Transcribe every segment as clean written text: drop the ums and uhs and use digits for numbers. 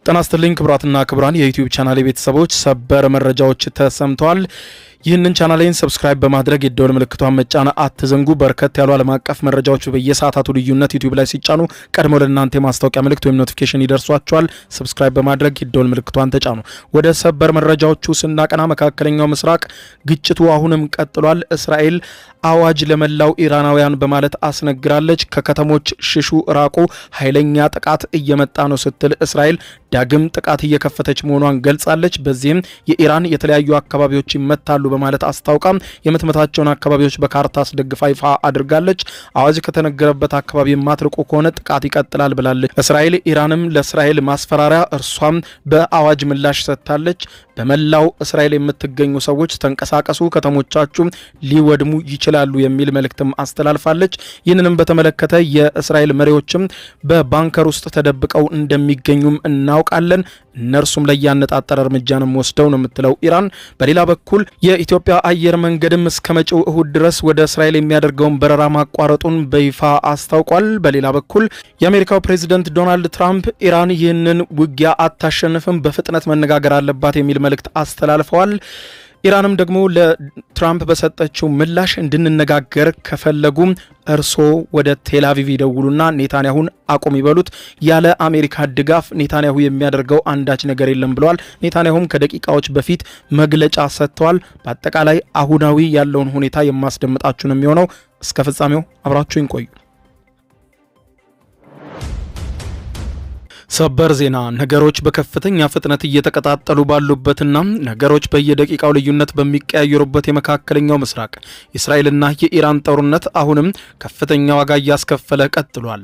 ጤና ይስጥልኝ ክቡራትና ክቡራን የዩቲዩብ ቻናሌ ቤተሰቦች ሰበር መረጃዎች ተሰምተዋል። ይህንን ቻናሌን ሰብስክራይብ በማድረግ የደወል ምልክቷን መጫን አትዘንጉ። በርከት ያሉ ዓለም አቀፍ መረጃዎች በየሰዓታቱ ልዩነት ዩቲዩብ ላይ ሲጫኑ ቀድሞ ለእናንተ የማስታወቂያ ምልክት ወይም ኖቲፊኬሽን ይደርሷቸዋል። ሰብስክራይብ በማድረግ የደወል ምልክቷን ተጫኑ። ወደ ሰበር መረጃዎቹ ስናቀና መካከለኛው ምስራቅ ግጭቱ አሁንም ቀጥሏል። እስራኤል አዋጅ ለመላው ኢራናውያን በማለት አስነግራለች። ከከተሞች ሽሹ፣ ራቁ፣ ኃይለኛ ጥቃት እየመጣ ነው ስትል እስራኤል ዳግም ጥቃት እየከፈተች መሆኗን ገልጻለች። በዚህም የኢራን የተለያዩ አካባቢዎች ይመታሉ በማለት አስታውቃ የምትመታቸውን አካባቢዎች በካርታ አስደግፋ ይፋ አድርጋለች። አዋጅ ከተነገረበት አካባቢ የማትርቁ ከሆነ ጥቃት ይቀጥላል ብላለች። እስራኤል ኢራንም ለእስራኤል ማስፈራሪያ እርሷም በአዋጅ ምላሽ ሰጥታለች። በመላው እስራኤል የምትገኙ ሰዎች ተንቀሳቀሱ፣ ከተሞቻችሁ ሊወድሙ ይችላሉ የሚል መልእክትም አስተላልፋለች። ይህንንም በተመለከተ የእስራኤል መሪዎችም በባንከር ውስጥ ተደብቀው እንደሚገኙም እናውቃለን። እነርሱም ላይ ያነጣጠረ እርምጃንም ወስደው ነው የምትለው ኢራን። በሌላ በኩል የኢትዮጵያ አየር መንገድም እስከ መጪው እሁድ ድረስ ወደ እስራኤል የሚያደርገውን በረራ ማቋረጡን በይፋ አስታውቋል። በሌላ በኩል የአሜሪካው ፕሬዚደንት ዶናልድ ትራምፕ ኢራን ይህንን ውጊያ አታሸንፍም፣ በፍጥነት መነጋገር አለባት የሚል መልእክት አስተላልፈዋል። ኢራንም ደግሞ ለትራምፕ በሰጠችው ምላሽ እንድንነጋገር ከፈለጉም እርሶ ወደ ቴልአቪቭ ይደውሉና ኔታንያሁን አቁም ይበሉት፣ ያለ አሜሪካ ድጋፍ ኔታንያሁ የሚያደርገው አንዳች ነገር የለም ብለዋል። ኔታንያሁም ከደቂቃዎች በፊት መግለጫ ሰጥተዋል። በአጠቃላይ አሁናዊ ያለውን ሁኔታ የማስደምጣችሁ ነው የሚሆነው። እስከ ፍጻሜው አብራችሁን ቆዩ። ሰበር ዜና። ነገሮች በከፍተኛ ፍጥነት እየተቀጣጠሉ ባሉበትና ነገሮች በየደቂቃው ልዩነት በሚቀያየሩበት የመካከለኛው ምስራቅ የእስራኤልና የኢራን ጦርነት አሁንም ከፍተኛ ዋጋ እያስከፈለ ቀጥሏል።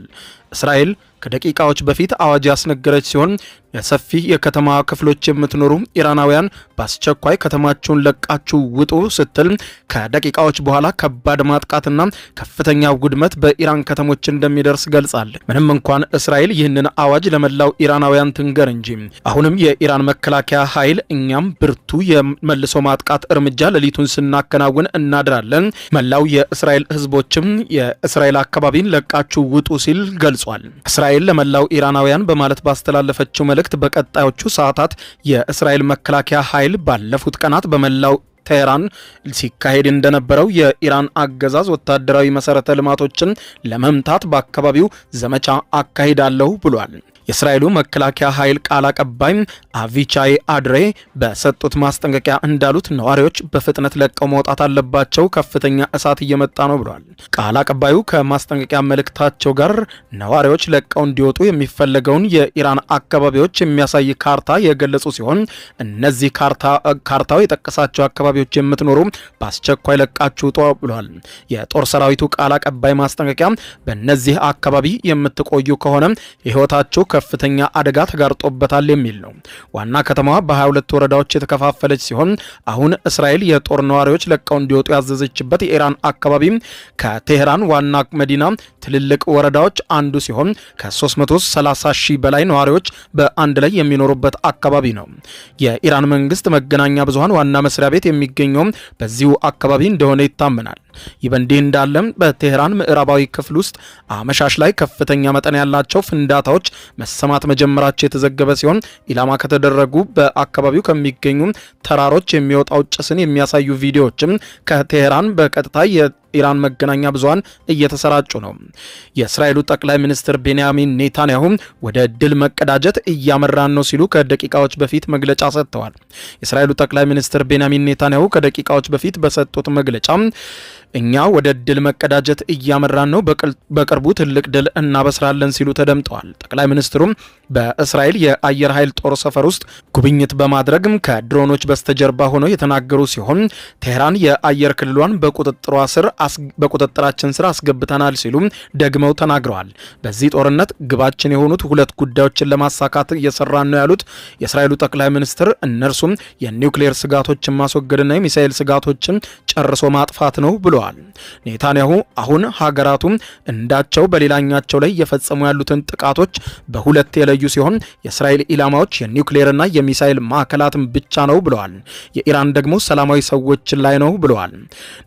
እስራኤል ከደቂቃዎች በፊት አዋጅ ያስነገረች ሲሆን የሰፊ የከተማ ክፍሎች የምትኖሩ ኢራናውያን በአስቸኳይ ከተማቸውን ለቃችሁ ውጡ ስትል ከደቂቃዎች በኋላ ከባድ ማጥቃትና ከፍተኛ ውድመት በኢራን ከተሞች እንደሚደርስ ገልጻለች። ምንም እንኳን እስራኤል ይህንን አዋጅ ለመላው ኢራናውያን ትንገር እንጂ አሁንም የኢራን መከላከያ ኃይል እኛም ብርቱ የመልሶ ማጥቃት እርምጃ ሌሊቱን ስናከናውን እናድራለን፣ መላው የእስራኤል ህዝቦችም የእስራኤል አካባቢን ለቃችሁ ውጡ ሲል ገልጿል። እስራኤል ለመላው ኢራናውያን በማለት ባስተላለፈችው መልእክት በቀጣዮቹ ሰዓታት የእስራኤል መከላከያ ኃይል ባለፉት ቀናት በመላው ቴህራን ሲካሄድ እንደነበረው የኢራን አገዛዝ ወታደራዊ መሰረተ ልማቶችን ለመምታት በአካባቢው ዘመቻ አካሂዳለሁ ብሏል። የእስራኤሉ መከላከያ ኃይል ቃል አቀባይ አቪቻይ አድሬ በሰጡት ማስጠንቀቂያ እንዳሉት ነዋሪዎች በፍጥነት ለቀው መውጣት አለባቸው፣ ከፍተኛ እሳት እየመጣ ነው ብለዋል። ቃል አቀባዩ ከማስጠንቀቂያ መልእክታቸው ጋር ነዋሪዎች ለቀው እንዲወጡ የሚፈለገውን የኢራን አካባቢዎች የሚያሳይ ካርታ የገለጹ ሲሆን እነዚህ ካርታው የጠቀሳቸው አካባቢዎች የምትኖሩ በአስቸኳይ ለቃችሁ ውጡ ብለዋል። የጦር ሰራዊቱ ቃል አቀባይ ማስጠንቀቂያ በእነዚህ አካባቢ የምትቆዩ ከሆነ የህይወታቸው ከፍተኛ አደጋ ተጋርጦበታል የሚል ነው። ዋና ከተማዋ በ22 ወረዳዎች የተከፋፈለች ሲሆን አሁን እስራኤል የጦር ነዋሪዎች ለቀው እንዲወጡ ያዘዘችበት የኢራን አካባቢ ከቴህራን ዋና መዲና ትልልቅ ወረዳዎች አንዱ ሲሆን ከ330 ሺህ በላይ ነዋሪዎች በአንድ ላይ የሚኖሩበት አካባቢ ነው። የኢራን መንግስት መገናኛ ብዙሃን ዋና መስሪያ ቤት የሚገኘው በዚሁ አካባቢ እንደሆነ ይታመናል። ይህ በእንዲህ እንዳለም በቴህራን ምዕራባዊ ክፍል ውስጥ አመሻሽ ላይ ከፍተኛ መጠን ያላቸው ፍንዳታዎች መሰማት መጀመራቸው የተዘገበ ሲሆን ኢላማ ከተደረጉ በአካባቢው ከሚገኙ ተራሮች የሚወጣው ጭስን የሚያሳዩ ቪዲዮዎችም ከቴህራን በቀጥታ ኢራን መገናኛ ብዙሃን እየተሰራጩ ነው። የእስራኤሉ ጠቅላይ ሚኒስትር ቤንያሚን ኔታንያሁ ወደ ድል መቀዳጀት እያመራን ነው ሲሉ ከደቂቃዎች በፊት መግለጫ ሰጥተዋል። የእስራኤሉ ጠቅላይ ሚኒስትር ቤንያሚን ኔታንያሁ ከደቂቃዎች በፊት በሰጡት መግለጫ እኛ ወደ ድል መቀዳጀት እያመራን ነው፣ በቅርቡ ትልቅ ድል እናበስራለን ሲሉ ተደምጠዋል። ጠቅላይ ሚኒስትሩም በእስራኤል የአየር ኃይል ጦር ሰፈር ውስጥ ጉብኝት በማድረግም ከድሮኖች በስተጀርባ ሆነው የተናገሩ ሲሆን ቴህራን የአየር ክልሏን በቁጥጥራችን ስር አስገብተናል ሲሉ ደግመው ተናግረዋል። በዚህ ጦርነት ግባችን የሆኑት ሁለት ጉዳዮችን ለማሳካት እየሰራን ነው ያሉት የእስራኤሉ ጠቅላይ ሚኒስትር እነርሱም የኒውክሌር ስጋቶችን ማስወገድና የሚሳኤል ስጋቶችን ጨርሶ ማጥፋት ነው ብለዋል። ኔታንያሁ አሁን ሀገራቱ እንዳቸው በሌላኛቸው ላይ እየፈጸሙ ያሉትን ጥቃቶች በሁለት የለዩ ሲሆን የእስራኤል ኢላማዎች የኒውክሌርና የሚሳኤል ማዕከላትን ብቻ ነው ብለዋል። የኢራን ደግሞ ሰላማዊ ሰዎች ላይ ነው ብለዋል።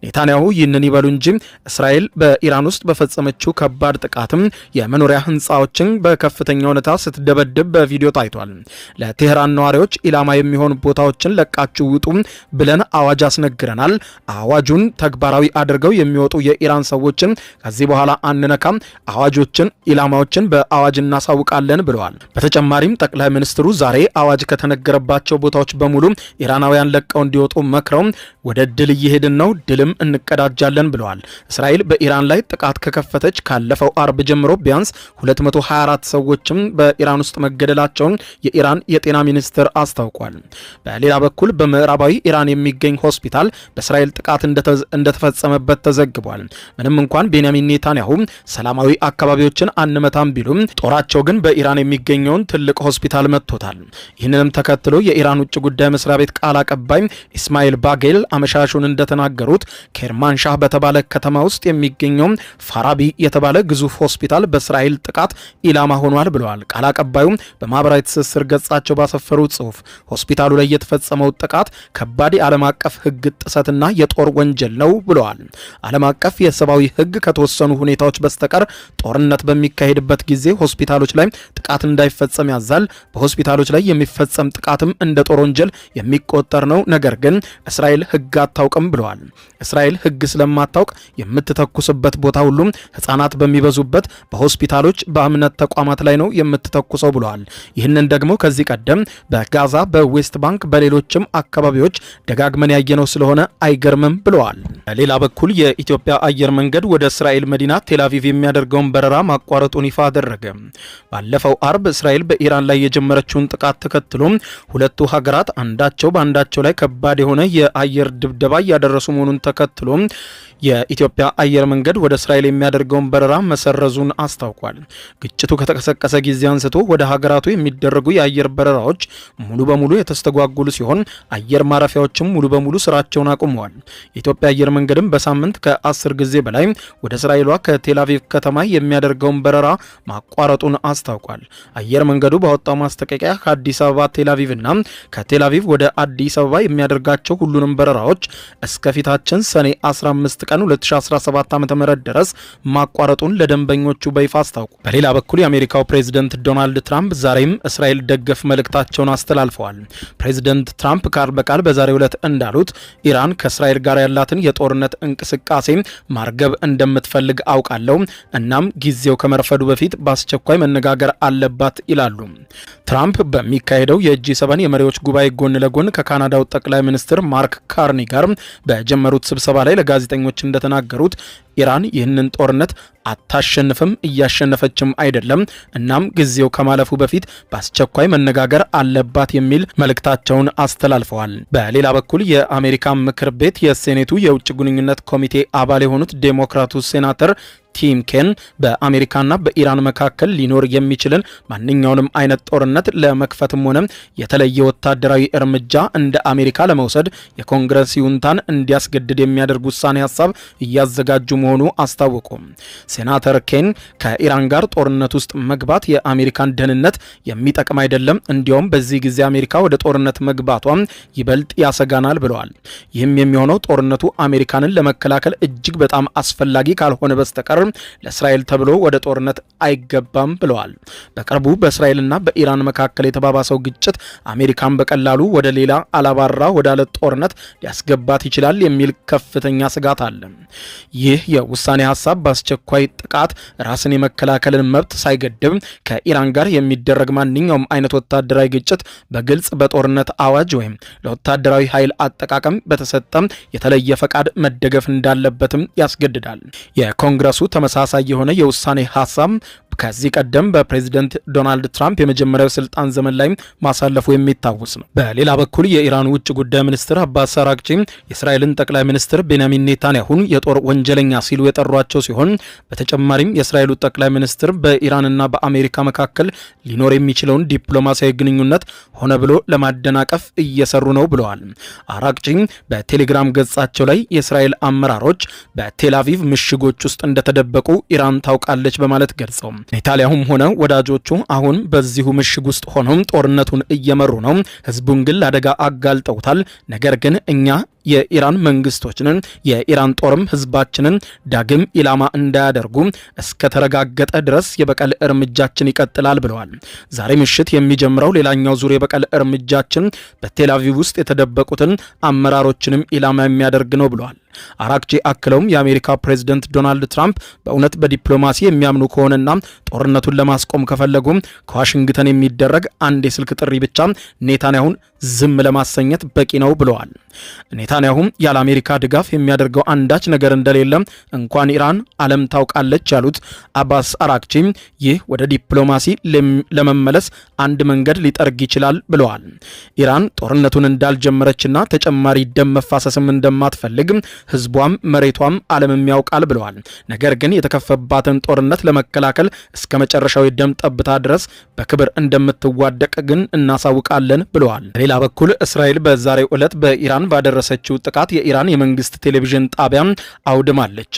ኔታንያሁ ይህንን ይበሉ እንጂ እስራኤል በኢራን ውስጥ በፈጸመችው ከባድ ጥቃትም የመኖሪያ ህንፃዎችን በከፍተኛ ሁኔታ ስትደበድብ በቪዲዮ ታይቷል። ለቴህራን ነዋሪዎች ኢላማ የሚሆኑ ቦታዎችን ለቃችሁ ውጡ ብለን አዋጅ አስነግረናል። አዋጁን ተግባራዊ አድርገው የሚወጡ የኢራን ሰዎችን ከዚህ በኋላ አንነካም፣ አዋጆችን ኢላማዎችን በአዋጅ እናሳውቃለን ብለዋል። በተጨማሪም ጠቅላይ ሚኒስትሩ ዛሬ አዋጅ ከተነገረባቸው ቦታዎች በሙሉ ኢራናውያን ለቀው እንዲወጡ መክረው ወደ ድል እየሄድን ነው፣ ድልም እንቀዳጃለን ብለዋል። እስራኤል በኢራን ላይ ጥቃት ከከፈተች ካለፈው አርብ ጀምሮ ቢያንስ 224 ሰዎችም በኢራን ውስጥ መገደላቸውን የኢራን የጤና ሚኒስቴር አስታውቋል። በሌላ በኩል በምዕራባዊ ኢራን የሚገኝ ሆስፒታል በእስራኤል ጥቃት እንደተፈጸመበት ተዘግቧል። ምንም እንኳን ቤንያሚን ኔታንያሁ ሰላማዊ አካባቢዎችን አንመታም ቢሉም ጦራቸው ግን በኢራን የሚገኘውን ትልቅ ሆስፒታል መጥቶታል። ይህንንም ተከትሎ የኢራን ውጭ ጉዳይ መስሪያ ቤት ቃል አቀባይ ኢስማኤል ባጌል አመሻሹን እንደተናገሩት ኬርማንሻህ በተባለ ከተማ ውስጥ የሚገኘው ፋራቢ የተባለ ግዙፍ ሆስፒታል በእስራኤል ጥቃት ኢላማ ሆኗል ብለዋል። ቃል አቀባዩ በማህበራዊ ትስስር ገጻቸው ባሰፈሩት ጽሑፍ ሆስፒታሉ ላይ የተፈጸመው ጥቃት ከባድ የዓለም አቀፍ ሕግ ጥሰትና የጦር ወንጀል ነው ብለዋል። ዓለም አቀፍ የሰብአዊ ሕግ ከተወሰኑ ሁኔታዎች በስተቀር ጦርነት በሚካሄድበት ጊዜ ሆስፒታሎች ላይ ጥቃት እንዳይፈጸም ያዛል። በሆስፒታሎች ላይ የሚፈጸም ጥቃትም እንደ ጦር ወንጀል የሚቆጠር ነው። ነገር ግን እስራኤል ሕግ አታውቅም ብለዋል። እስራኤል ሕግ ስለማታውቅ የምትተኩስበት ቦታ ሁሉም ሕፃናት በሚበዙበት በሆስፒታሎች፣ በእምነት ተቋማት ላይ ነው የምትተኩሰው ብለዋል። ይህንን ደግሞ ከዚህ ቀደም በጋዛ፣ በዌስት ባንክ፣ በሌሎችም አካባቢዎች ደጋግመን ያየነው ስለሆነ አይገርምም ብለዋል። በሌላ በኩል የኢትዮጵያ አየር መንገድ ወደ እስራኤል መዲና ቴልአቪቭ የሚያደርገውን በረራ ማቋረጡን ይፋ አደረገ። ባለፈው አርብ እስራኤል በኢራን ላይ የጀመረችውን ጥቃት ተከትሎ ሁለቱ ሀገራት አንዳቸው በአንዳቸው ላይ ከባድ የሆነ የአየር ድብደባ እያደረሱ መሆኑን ተከትሎ የኢትዮጵያ አየር መንገድ ወደ እስራኤል የሚያደርገውን በረራ መሰረዙን አስታውቋል። ግጭቱ ከተቀሰቀሰ ጊዜ አንስቶ ወደ ሀገራቱ የሚደረጉ የአየር በረራዎች ሙሉ በሙሉ የተስተጓጉሉ ሲሆን አየር ማረፊያዎችም ሙሉ በሙሉ ስራቸውን አቁመዋል። የኢትዮጵያ አየር መንገድም በሳምንት ከ10 ጊዜ በላይ ወደ እስራኤሏ ከቴልአቪቭ ከተማ የሚያደርገውን በረራ ማቋረጡን አስታውቋል። አየር መንገዱ ባወጣው ማስጠንቀቂያ ከአዲስ አበባ ቴልአቪቭ እና ከቴልአቪቭ ወደ አዲስ አበባ የሚያደርጋቸው ሁሉንም በረራዎች እስከፊታችን ሰኔ 15 ቀን 2017 ዓ.ም ድረስ ማቋረጡን ለደንበኞቹ በይፋ አስታውቋል። በሌላ በኩል የአሜሪካው ፕሬዝዳንት ዶናልድ ትራምፕ ዛሬም እስራኤል ደገፍ መልእክታቸውን አስተላልፈዋል። ፕሬዝዳንት ትራምፕ ቃል በቃል በዛሬው ዕለት እንዳሉት ኢራን ከእስራኤል ጋር ያላትን የጦርነት እንቅስቃሴ ማርገብ እንደምትፈልግ አውቃለሁ፣ እናም ጊዜው ከመርፈዱ በፊት በአስቸኳይ መነጋገር አለባት ይላሉ። ትራምፕ በሚካሄደው የጂ7 የመሪዎች ጉባኤ ጎን ለጎን ከካናዳው ጠቅላይ ሚኒስትር ማርክ ካርኒ ጋር በጀመሩት ስብሰባ ላይ ለጋዜጠኞች እንደተናገሩት ኢራን ይህንን ጦርነት አታሸንፍም፣ እያሸነፈችም አይደለም፣ እናም ጊዜው ከማለፉ በፊት በአስቸኳይ መነጋገር አለባት የሚል መልእክታቸውን አስተላልፈዋል። በሌላ በኩል የአሜሪካ ምክር ቤት የሴኔቱ የውጭ ግንኙነት ኮሚቴ አባል የሆኑት ዴሞክራቱ ሴናተር ቲም ኬን በአሜሪካና በኢራን መካከል ሊኖር የሚችልን ማንኛውንም አይነት ጦርነት ለመክፈትም ሆነ የተለየ ወታደራዊ እርምጃ እንደ አሜሪካ ለመውሰድ የኮንግረስ ይሁንታን እንዲያስገድድ የሚያደርግ ውሳኔ ሀሳብ እያዘጋጁ መሆኑ አስታወቁ። ሴናተር ኬን ከኢራን ጋር ጦርነት ውስጥ መግባት የአሜሪካን ደህንነት የሚጠቅም አይደለም፣ እንዲያውም በዚህ ጊዜ አሜሪካ ወደ ጦርነት መግባቷ ይበልጥ ያሰጋናል ብለዋል። ይህም የሚሆነው ጦርነቱ አሜሪካንን ለመከላከል እጅግ በጣም አስፈላጊ ካልሆነ በስተቀር ለእስራኤል ተብሎ ወደ ጦርነት አይገባም ብለዋል። በቅርቡ በእስራኤልና በኢራን መካከል የተባባሰው ግጭት አሜሪካን በቀላሉ ወደ ሌላ አላባራ ወዳለ ጦርነት ሊያስገባት ይችላል የሚል ከፍተኛ ስጋት አለ። ይህ የውሳኔ ሀሳብ በአስቸኳይ ጥቃት ራስን የመከላከልን መብት ሳይገድብ ከኢራን ጋር የሚደረግ ማንኛውም አይነት ወታደራዊ ግጭት በግልጽ በጦርነት አዋጅ ወይም ለወታደራዊ ኃይል አጠቃቀም በተሰጠም የተለየ ፈቃድ መደገፍ እንዳለበትም ያስገድዳል። የኮንግረሱ ተመሳሳይ የሆነ የውሳኔ ሀሳብ ከዚህ ቀደም በፕሬዝዳንት ዶናልድ ትራምፕ የመጀመሪያው ስልጣን ዘመን ላይ ማሳለፉ የሚታወስ ነው። በሌላ በኩል የኢራን ውጭ ጉዳይ ሚኒስትር አባስ አራግቺ የእስራኤልን ጠቅላይ ሚኒስትር ቤንያሚን ኔታንያሁን የጦር ወንጀለኛ ሲሉ የጠሯቸው ሲሆን በተጨማሪም የእስራኤሉ ጠቅላይ ሚኒስትር በኢራንና በአሜሪካ መካከል ሊኖር የሚችለውን ዲፕሎማሲያዊ ግንኙነት ሆነ ብሎ ለማደናቀፍ እየሰሩ ነው ብለዋል። አራግቺ በቴሌግራም ገጻቸው ላይ የእስራኤል አመራሮች በቴልአቪቭ ምሽጎች ውስጥ እንደተደበቁ ኢራን ታውቃለች በማለት ገልጸው ኔታንያሁም ሆነ ወዳጆቹ አሁን በዚሁ ምሽግ ውስጥ ሆነው ጦርነቱን እየመሩ ነው። ህዝቡን ግን ለአደጋ አጋልጠውታል። ነገር ግን እኛ የኢራን መንግስቶችንን የኢራን ጦርም ህዝባችንን ዳግም ኢላማ እንዳያደርጉ እስከተረጋገጠ ድረስ የበቀል እርምጃችን ይቀጥላል ብለዋል። ዛሬ ምሽት የሚጀምረው ሌላኛው ዙር የበቀል እርምጃችን በቴል አቪቭ ውስጥ የተደበቁትን አመራሮችንም ኢላማ የሚያደርግ ነው ብለዋል። አራክቺ አክለውም የአሜሪካ ፕሬዝደንት ዶናልድ ትራምፕ በእውነት በዲፕሎማሲ የሚያምኑ ከሆነና ጦርነቱን ለማስቆም ከፈለጉ ከዋሽንግተን የሚደረግ አንድ የስልክ ጥሪ ብቻ ኔታንያሁን ዝም ለማሰኘት በቂ ነው ብለዋል። ኔታንያሁም ያለ አሜሪካ ድጋፍ የሚያደርገው አንዳች ነገር እንደሌለ እንኳን ኢራን ዓለም ታውቃለች ያሉት አባስ አራክቺ ይህ ወደ ዲፕሎማሲ ለመመለስ አንድ መንገድ ሊጠርግ ይችላል ብለዋል። ኢራን ጦርነቱን እንዳልጀመረችና ተጨማሪ ደም መፋሰስም እንደማትፈልግ ህዝቧም መሬቷም ዓለምም ያውቃል ብለዋል። ነገር ግን የተከፈባትን ጦርነት ለመከላከል እስከ መጨረሻው የደም ጠብታ ድረስ በክብር እንደምትዋደቅ ግን እናሳውቃለን ብለዋል። በሌላ በኩል እስራኤል በዛሬው ዕለት በኢራን ባደረሰችው ጥቃት የኢራን የመንግስት ቴሌቪዥን ጣቢያ አውድማለች።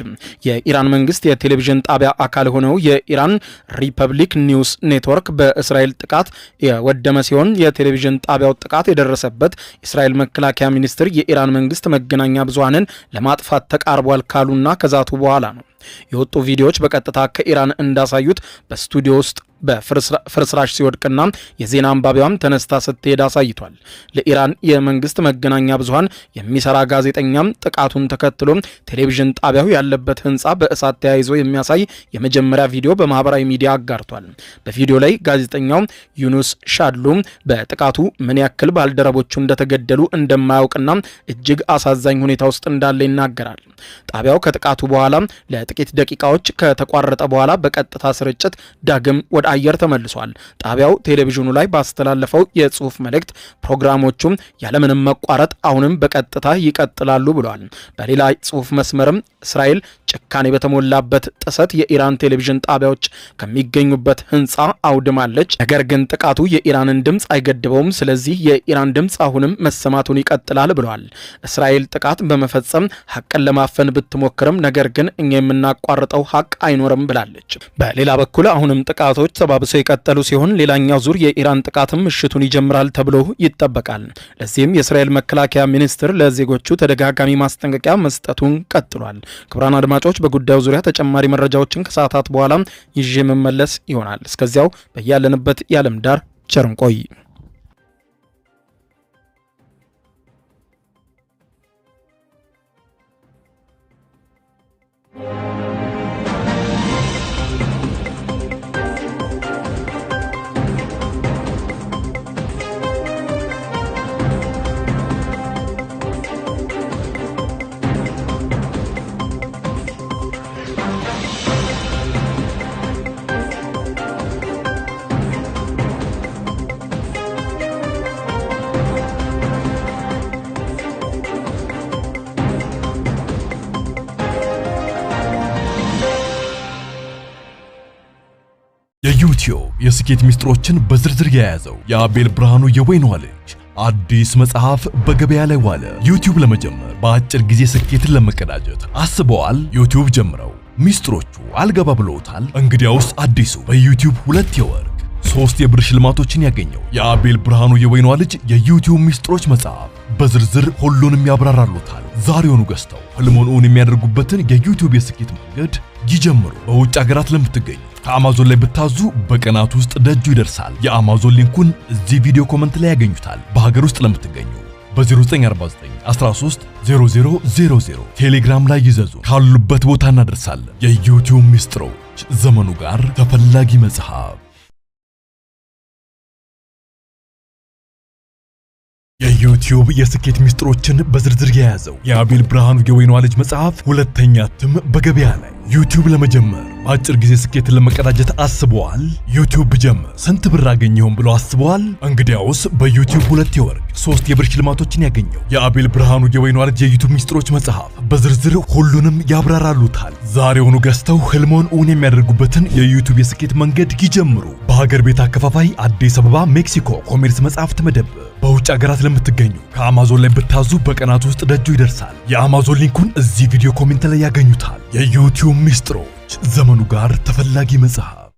የኢራን መንግስት የቴሌቪዥን ጣቢያ አካል ሆነው የኢራን ሪፐብሊክ ኒውስ ኔትወርክ በእስራኤል ጥቃት የወደመ ሲሆን የቴሌቪዥን ጣቢያው ጥቃት የደረሰበት የእስራኤል መከላከያ ሚኒስትር የኢራን መንግስት መገናኛ ብዙሃንን ለማጥፋት ተቃርቧል ካሉና ከዛቱ በኋላ ነው። የወጡ ቪዲዮዎች በቀጥታ ከኢራን እንዳሳዩት በስቱዲዮ ውስጥ በፍርስራሽ ሲወድቅና የዜና አንባቢዋም ተነስታ ስትሄድ አሳይቷል። ለኢራን የመንግስት መገናኛ ብዙሃን የሚሰራ ጋዜጠኛም ጥቃቱን ተከትሎ ቴሌቪዥን ጣቢያው ያለበት ህንፃ በእሳት ተያይዞ የሚያሳይ የመጀመሪያ ቪዲዮ በማህበራዊ ሚዲያ አጋርቷል። በቪዲዮ ላይ ጋዜጠኛው ዩኑስ ሻድሉ በጥቃቱ ምን ያክል ባልደረቦቹ እንደተገደሉ እንደማያውቅና እጅግ አሳዛኝ ሁኔታ ውስጥ እንዳለ ይናገራል። ጣቢያው ከጥቃቱ በኋላ ለጥቂት ደቂቃዎች ከተቋረጠ በኋላ በቀጥታ ስርጭት ዳግም ወደ አየር ተመልሷል። ጣቢያው ቴሌቪዥኑ ላይ ባስተላለፈው የጽሁፍ መልእክት ፕሮግራሞቹም ያለምንም መቋረጥ አሁንም በቀጥታ ይቀጥላሉ ብሏል። በሌላ ጽሁፍ መስመርም እስራኤል ጭካኔ በተሞላበት ጥሰት የኢራን ቴሌቪዥን ጣቢያዎች ከሚገኙበት ህንፃ አውድማለች። ነገር ግን ጥቃቱ የኢራንን ድምፅ አይገድበውም። ስለዚህ የኢራን ድምፅ አሁንም መሰማቱን ይቀጥላል ብሏል። እስራኤል ጥቃት በመፈጸም ሀቅን ለማፈን ብትሞክርም ነገር ግን እኛ የምናቋርጠው ሀቅ አይኖርም ብላለች። በሌላ በኩል አሁንም ጥቃቶች ተባብሰው የቀጠሉ ሲሆን ሌላኛው ዙር የኢራን ጥቃትም ምሽቱን ይጀምራል ተብሎ ይጠበቃል። ለዚህም የእስራኤል መከላከያ ሚኒስትር ለዜጎቹ ተደጋጋሚ ማስጠንቀቂያ መስጠቱን ቀጥሏል። ክቡራን አድማጮች በጉዳዩ ዙሪያ ተጨማሪ መረጃዎችን ከሰዓታት በኋላ ይዤ መመለስ ይሆናል። እስከዚያው በያለንበት የዓለም ዳር ቸር እንቆይ። የዩቲዩብ የስኬት ሚስጥሮችን በዝርዝር የያዘው የአቤል ብርሃኑ የወይኗ ልጅ አዲስ መጽሐፍ በገበያ ላይ ዋለ። ዩቲዩብ ለመጀመር በአጭር ጊዜ ስኬትን ለመቀዳጀት አስበዋል? ዩቲዩብ ጀምረው ሚስጥሮቹ አልገባ ብለውታል? እንግዲያውስ አዲሱ በዩቲዩብ 2 የወርቅ 3 የብር ሽልማቶችን ያገኘው የአቤል ብርሃኑ የወይኗ ልጅ የዩቲዩብ ሚስጥሮች መጽሐፍ በዝርዝር ሁሉንም ያብራራሉታል። ዛሬውኑ ገዝተው ህልሞን እውን የሚያደርጉበትን የዩቲዩብ የስኬት መንገድ ይጀምሩ። በውጭ ሀገራት ለምትገኙ ከአማዞን ላይ ብታዙ በቀናት ውስጥ ደጁ ይደርሳል። የአማዞን ሊንኩን እዚህ ቪዲዮ ኮመንት ላይ ያገኙታል። በሀገር ውስጥ ለምትገኙ በ0949 13 0000 ቴሌግራም ላይ ይዘዙ። ካሉበት ቦታ እናደርሳለን። የዩቲዩብ ሚስጥሮች ዘመኑ ጋር ተፈላጊ መጽሐፍ። የዩቲዩብ የስኬት ሚስጥሮችን በዝርዝር የያዘው የአቤል ብርሃኑ የወይኗ ልጅ መጽሐፍ ሁለተኛ እትም በገበያ ላይ። ዩቲዩብ ለመጀመር በአጭር ጊዜ ስኬትን ለመቀዳጀት አስበዋል? ዩቲዩብ ብጀምር ስንት ብር አገኘሁም ብሎ አስበዋል? እንግዲያውስ በዩቲዩብ 2 የወርቅ 3 የብር ሽልማቶችን ያገኘው የአቤል ብርሃኑ የወይኗ ልጅ የዩቲዩብ ሚስጥሮች መጽሐፍ በዝርዝር ሁሉንም ያብራራሉታል። ዛሬውኑ ገዝተው ህልሞን እውን የሚያደርጉበትን የዩቲዩብ የስኬት መንገድ ይጀምሩ። በሀገር ቤት አከፋፋይ አዲስ አበባ ሜክሲኮ ኮሜርስ መጽሐፍት መደብር። በውጭ ሀገራት ለምትገኙ ከአማዞን ላይ ብታዙ በቀናት ውስጥ ደጁ ይደርሳል። የአማዞን ሊንኩን እዚህ ቪዲዮ ኮሜንት ላይ ያገኙታል። የዩቲዩብ ሚስጥሮች ዘመኑ ጋር ተፈላጊ መጽሐፍ።